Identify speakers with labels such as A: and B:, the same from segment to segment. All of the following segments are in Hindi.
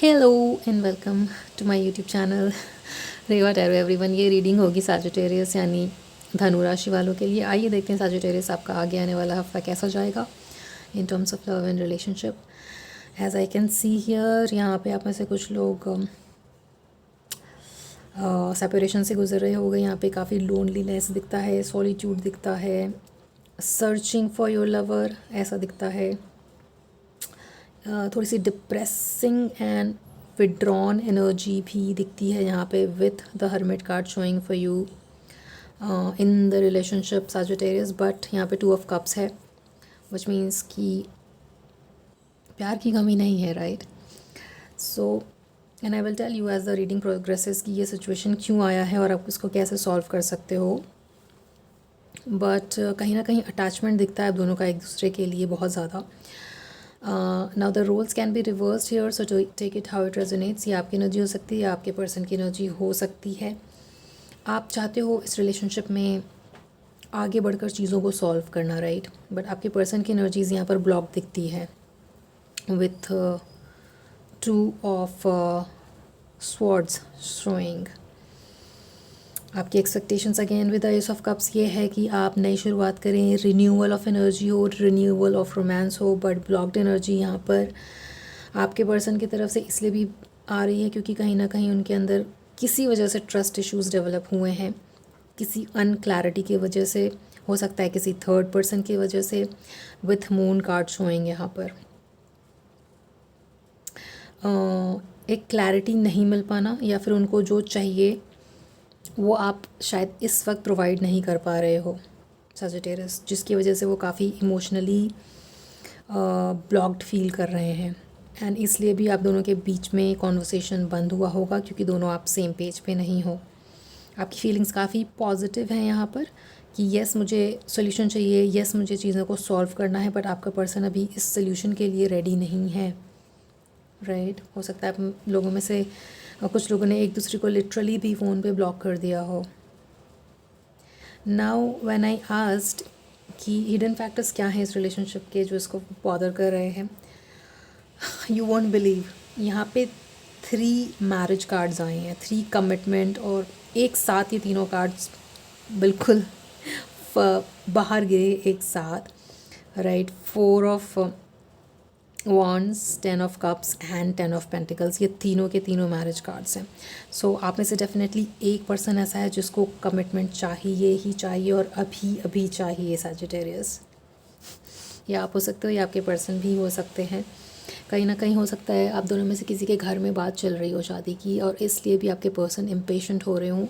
A: Hello and welcome to my YouTube channel Reva tarot everyone. ये रीडिंग होगी सैजिटेरियस यानी धनु राशि वालों के लिए। आइए देखते हैं सैजिटेरियस आपका आगे आने वाला हफ्ता कैसा जाएगा in terms of love and relationship. As I can see here, यहाँ पे आप में से कुछ लोग सेपरेशन से गुजर रहे होंगे। यहाँ पे काफ़ी लोनलीनेस दिखता है, सॉलिट्यूड दिखता है, सर्चिंग फॉर योर लवर ऐसा दिखता है। थोड़ी सी डिप्रेसिंग एंड विड्रॉन एनर्जी भी दिखती है यहाँ पे with the hermit card showing for you in the relationship Sagittarius. But यहाँ पे 2 ऑफ कप्स है विच मीन्स कि प्यार की कमी नहीं है, right? So and I will tell you as the reading progresses कि ये सिचुएशन क्यों आया है और आप इसको कैसे सॉल्व कर सकते हो। बट कहीं ना कहीं अटैचमेंट दिखता है आप दोनों का एक दूसरे के लिए बहुत ज़्यादा। Now the roles can be reversed here, so take it how it resonates. ये आपकी एनर्जी हो सकती है या आपके पर्सन की एनर्जी हो सकती है। आप चाहते हो इस रिलेशनशिप में आगे बढ़कर चीज़ों को सॉल्व करना, राइट? बट आपके पर्सन की एनर्जीज़ यहाँ पर ब्लॉक दिखती है विथ 2 ऑफ स्वॉर्ड्स शोइंग। आपकी expectations again with the S of cups ये है कि आप नई शुरुआत करें, रिन्यूअल ऑफ एनर्जी हो, रिन्यूअल ऑफ रोमांस हो। बट ब्लॉक्ड एनर्जी यहाँ पर आपके पर्सन की तरफ से इसलिए भी आ रही है क्योंकि कहीं ना कहीं उनके अंदर किसी वजह से ट्रस्ट इश्यूज डेवलप हुए हैं, किसी अनक्लैरिटी की वजह से, हो सकता है किसी थर्ड पर्सन की वजह से। विथ मून कार्ड शोइंग यहाँ पर एक क्लैरिटी नहीं मिल पाना या फिर उनको जो चाहिए वो आप शायद इस वक्त प्रोवाइड नहीं कर पा रहे हो सैजिटेरियस, जिसकी वजह से वो काफ़ी इमोशनली ब्लॉक्ड फील कर रहे हैं। एंड इसलिए भी आप दोनों के बीच में कॉन्वर्सेशन बंद हुआ होगा क्योंकि दोनों आप सेम पेज पे नहीं हो। आपकी फीलिंग्स काफ़ी पॉजिटिव हैं यहाँ पर कि येस मुझे सोल्यूशन चाहिए, येस मुझे चीज़ों को सॉल्व करना है। बट आपका पर्सन अभी इस सोल्यूशन के लिए रेडी नहीं है, राइट? हो सकता है आप लोगों में से कुछ लोगों ने एक दूसरे को लिटरली भी फ़ोन पे ब्लॉक कर दिया हो। नाउ व्हेन आई आस्क्ड कि हिडन फैक्टर्स क्या हैं इस रिलेशनशिप के जो इसको बॉदर कर रहे हैं, यू वोंट बिलीव यहाँ पे 3 मैरिज कार्ड्स आए हैं, 3 कमिटमेंट, और एक साथ ये तीनों कार्ड्स बिल्कुल बाहर गिरे एक साथ, right? 4 of wands, 10 of cups and 10 of pentacles, ये तीनों के तीनों मैरिज कार्ड्स हैं। सो आप में से डेफिनेटली एक पर्सन ऐसा है जिसको कमिटमेंट चाहिए ही चाहिए और अभी अभी चाहिए सैजिटेरियस। या आप हो सकते हो या आपके पर्सन भी हो सकते हैं। कहीं ना कहीं हो सकता है आप दोनों में से किसी के घर में बात चल रही हो शादी की और इसलिए भी आपके पर्सन इम्पेशेंट हो रहे हों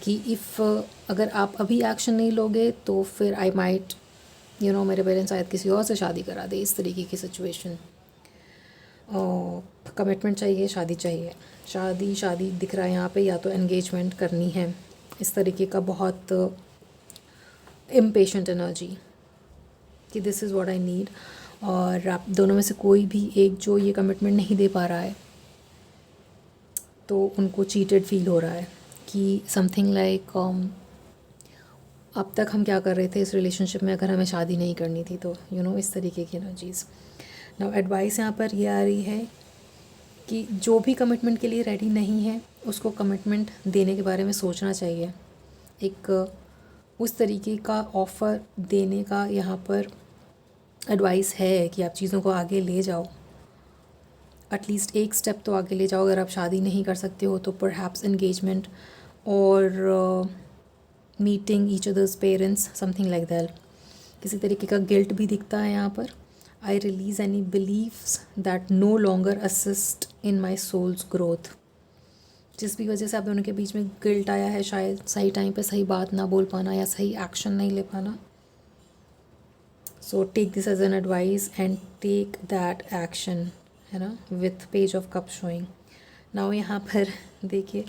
A: कि इफ़ अगर आप अभी एक्शन नहीं लोगे तो फिर आई माइट मेरे पेरेंट्स शायद किसी और से शादी करा दे, इस तरीके की सिचुएशन। कमिटमेंट चाहिए, शादी चाहिए, शादी शादी दिख रहा है यहाँ पे, या तो एंगेजमेंट करनी है, इस तरीके का बहुत इम्पेशेंट एनर्जी कि this is what I need. और आप दोनों में से कोई भी एक जो ये कमिटमेंट नहीं दे पा रहा है तो उनको चीटेड फील हो रहा है कि समथिंग लाइक अब तक हम क्या कर रहे थे इस रिलेशनशिप में अगर हमें शादी नहीं करनी थी, तो इस तरीके की एनर्जीज़। नाउ एडवाइस यहाँ पर ये आ रही है कि जो भी कमिटमेंट के लिए रेडी नहीं है उसको कमिटमेंट देने के बारे में सोचना चाहिए। एक उस तरीके का ऑफ़र देने का यहाँ पर एडवाइस है कि आप चीज़ों को आगे ले जाओ, एटलीस्ट एक स्टेप तो आगे ले जाओ। अगर आप शादी नहीं कर सकते हो तो परहैप्स एंगेजमेंट और meeting each others parents, something like that. किसी तरीके का गिल्ट भी दिखता है यहाँ पर। I release any beliefs that no longer assist in my soul's growth. जिस भी वजह से आप दोनों के बीच में गिल्ट आया है, शायद सही टाइम पे सही बात ना बोल पाना या सही एक्शन नहीं ले पाना। So take this as an advice and take that action, है ना, with page of cup showing. Now यहाँ पर देखिए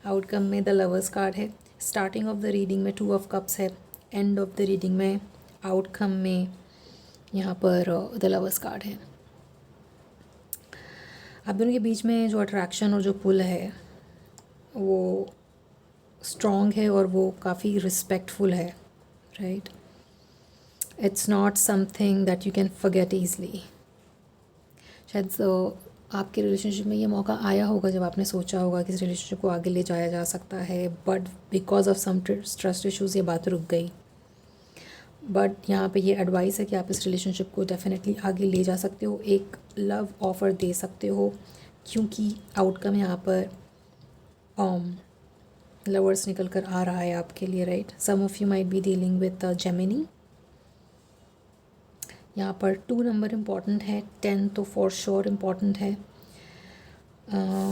A: आउटकम में द लवर्स कार्ड है। स्टार्टिंग ऑफ द रीडिंग में 2 ऑफ कप्स है, एंड ऑफ द रीडिंग में आउटकम में यहाँ पर द लवर्स कार्ड है। आप दोनों के बीच में जो अट्रैक्शन और जो पुल है वो स्ट्रॉन्ग है और वो काफ़ी रिस्पेक्टफुल है, right? It's not something that you can forget easily. शायद आपके रिलेशनशिप में ये मौका आया होगा जब आपने सोचा होगा कि इस रिलेशनशिप को आगे ले जाया जा सकता है, but because of some trust issues ये बात रुक गई। बट यहाँ पे ये एडवाइस है कि आप इस रिलेशनशिप को डेफिनेटली आगे ले जा सकते हो, एक लव ऑफ़र दे सकते हो, क्योंकि आउटकम यहाँ पर लवर्स निकल कर आ रहा है आपके लिए, right. Some of you might be dealing with Gemini. यहाँ पर 2 नंबर इम्पॉर्टेंट है, 10 तो फॉर श्योर इम्पॉर्टेंट है,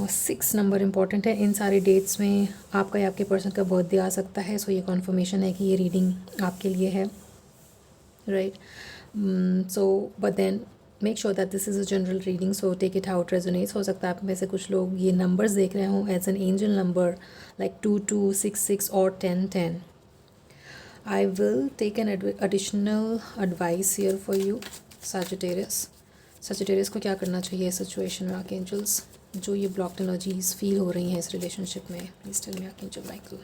A: 6 नंबर इम्पॉर्टेंट है। इन सारे डेट्स में आपका या आपके पर्सन का बर्थडे आ सकता है, सो ये कन्फर्मेशन है कि ये रीडिंग आपके लिए है, right. So but then make sure that this is a general reading, so take it how it resonates. हो सकता है आप में से कुछ लोग ये नंबर्स देख रहे हों as an angel number like 2 2 6 6 और 10 10। I will take an additional advice here for you, Sagittarius. Sagittarius को क्या करना चाहिए इस सिचुएशन में आर्कएंजल्स, जो ये ब्लॉक्ड एनर्जीज फील हो रही हैं इस रिलेशनशिप में? Please tell me archangel Michael.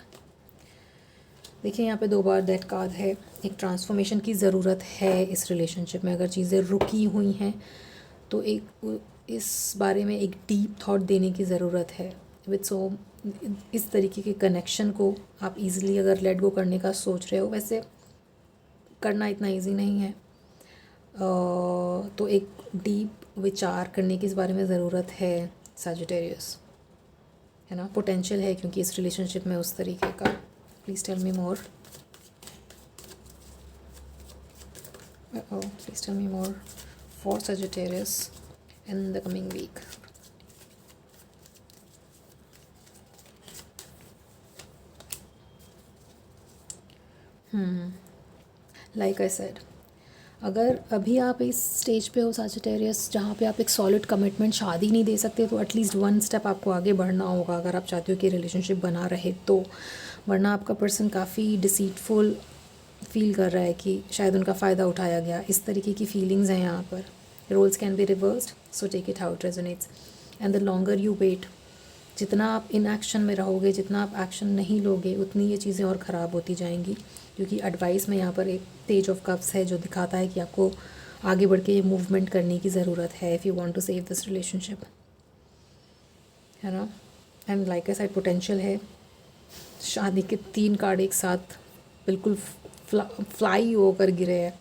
A: देखिए यहाँ पे 2 बार दैट कार्ड है, एक ट्रांसफॉर्मेशन की ज़रूरत है इस रिलेशनशिप में। अगर चीज़ें रुकी हुई हैं तो एक इस बारे में एक डीप थॉट देने की ज़रूरत है विद सो इस तरीके के कनेक्शन को आप इजीली अगर लेट गो करने का सोच रहे हो, वैसे करना इतना इजी नहीं है, तो एक डीप विचार करने की इस बारे में ज़रूरत है सैजिटेरियस, है ना। पोटेंशियल है क्योंकि इस रिलेशनशिप में उस तरीके का। Please tell me more, please tell me more for Sagittarius in the coming week. Like I said, अगर अभी आप इस स्टेज पे हो सैजिटेरियस जहाँ पे आप एक सॉलिड कमिटमेंट शादी नहीं दे सकते, तो एटलीस्ट 1 स्टेप आपको आगे बढ़ना होगा अगर आप चाहते हो कि रिलेशनशिप बना रहे तो। वरना आपका पर्सन काफ़ी डिसीटफुल फील कर रहा है कि शायद उनका फ़ायदा उठाया गया, इस तरीके की फीलिंग्स हैं यहाँ पर। Roles can be reversed, so take it how it resonates. And the longer you wait, जितना आप इन एक्शन में रहोगे, जितना आप एक्शन नहीं लोगे, उतनी ये चीज़ें और ख़राब होती जाएंगी। क्योंकि एडवाइस में यहाँ पर एक पेज ऑफ कप्स है जो दिखाता है कि आपको आगे बढ़ के ये मूवमेंट करने की ज़रूरत है if you want to save this relationship, है ना। And like a side potential है, शादी के 3 कार्ड एक साथ बिल्कुल फ्लाई होकर गिरे हैं,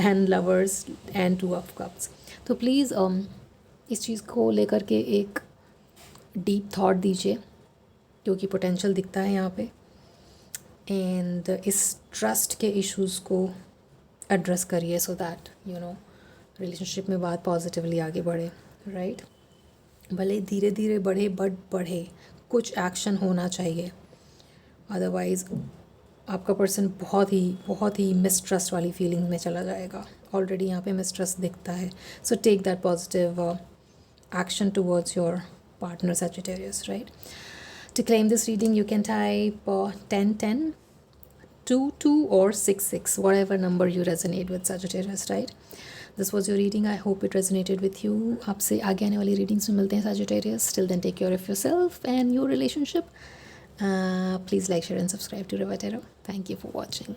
A: and lovers and 2 of cups. तो प्लीज़ इस चीज़ को लेकर के एक डीप थॉट दीजिए, क्योंकि पोटेंशियल दिखता है यहाँ पे। एंड इस ट्रस्ट के इश्यूज़ को एड्रेस करिए so that you know relationship में बात पॉजिटिवली आगे बढ़े, राइट। भले धीरे धीरे बढ़े बट बढ़े, कुछ एक्शन होना चाहिए, अदरवाइज़ आपका पर्सन बहुत ही मिसट्रस्ट वाली फीलिंग में चला जाएगा। ऑलरेडी यहाँ पे मिसट्रस्ट दिखता है, so take that positive action towards your partner Sagittarius, right? To claim this reading, you can type 10 10, 2 2 or 6 6, whatever number you resonate with Sagittarius, right? This was your reading. I hope it resonated with you. आपसे आगे आने वाली readings में मिलते हैं Sagittarius. Till then, take care of yourself and your relationship. Please like, share and subscribe to River Tarot. Thank you for watching.